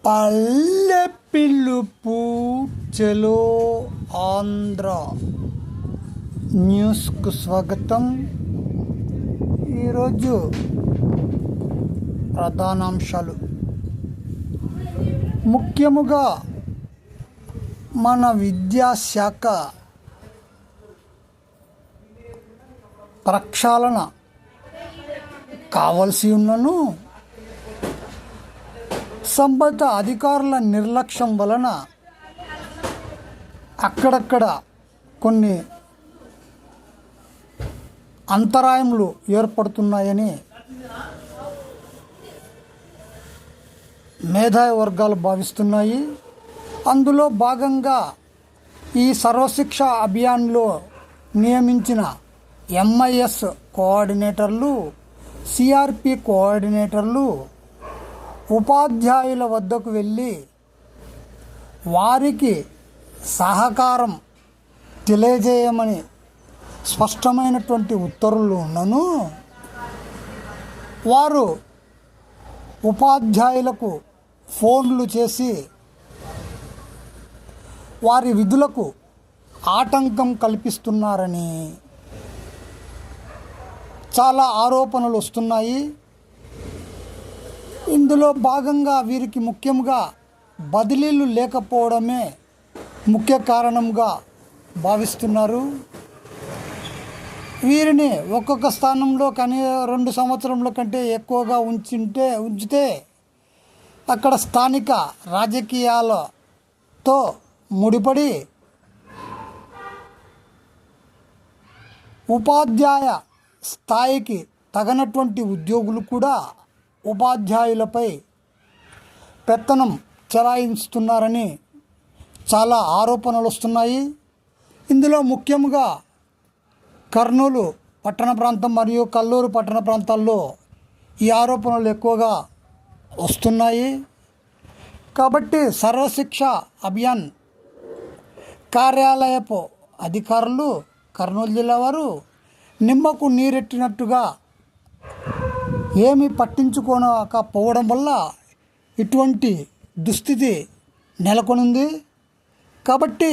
పల్లె పిలుపు చలో ఆంధ్ర న్యూస్కు స్వాగతం. ఈరోజు ప్రధానాంశాలు ముఖ్యముగా మన విద్యాశాఖ ప్రక్షాళన కావలసి ఉన్నను సంబంధిత అధికారుల నిర్లక్ష్యం వలన అక్కడక్కడ కొన్ని అంతరాయములు ఏర్పడుతున్నాయని మేధావి వర్గాలు భావిస్తున్నాయి. అందులో భాగంగా ఈ సర్వశిక్ష అభియాన్లో నియమించిన ఎంఐఎస్ కోఆర్డినేటర్లు, సిఆర్పి కోఆర్డినేటర్లు ఉపాధ్యాయుల వద్దకు వెళ్ళి వారికి సహకారం తెలియజేయమని స్పష్టమైనటువంటి ఉత్తర్వులు ఉన్నను వారు ఉపాధ్యాయులకు ఫోన్లు చేసి వారి విధులకు ఆటంకం కల్పిస్తున్నారని చాలా ఆరోపణలు వస్తున్నాయి. ఇందులో భాగంగా వీరికి ముఖ్యంగా బదిలీలు లేకపోవడమే ముఖ్య కారణంగా భావిస్తున్నారు. వీరిని ఒక్కొక్క స్థానంలో 2 సంవత్సరముల కంటే ఎక్కువగా ఉంచితే అక్కడ స్థానిక రాజకీయాలతో ముడిపడి ఉపాధ్యాయ స్థాయికి తగినటువంటి ఉద్యోగులు కూడా ఉపాధ్యాయులపై పెత్తనం చెలాయిస్తున్నారని చాలా ఆరోపణలు వస్తున్నాయి. ఇందులో ముఖ్యంగా కర్నూలు పట్టణ ప్రాంతం మరియు కల్లూరు పట్టణ ప్రాంతాల్లో ఈ ఆరోపణలు ఎక్కువగా వస్తున్నాయి. కాబట్టి సర్వశిక్ష అభియాన్ కార్యాలయపు అధికారులు కర్నూలు జిల్లా వారు నిమ్మకు నీరెట్టినట్టుగా ఏమీ పట్టించుకోకపోవడం వల్ల ఇటువంటి దుస్థితి నెలకొనుంది. కాబట్టి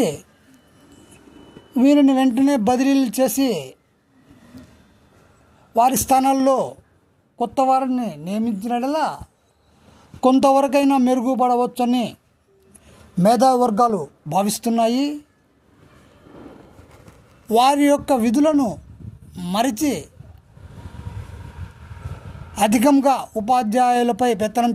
వీరిని వెంటనే బదిలీలు చేసి వారి స్థానాల్లో కొత్త వారిని నియమించినట్లా కొంతవరకైనా మెరుగుపడవచ్చని మేధావి వర్గాలు భావిస్తున్నాయి. వారి యొక్క విధులను మరిచి అధికంగా ఉపాధ్యాయులపై పెత్తనం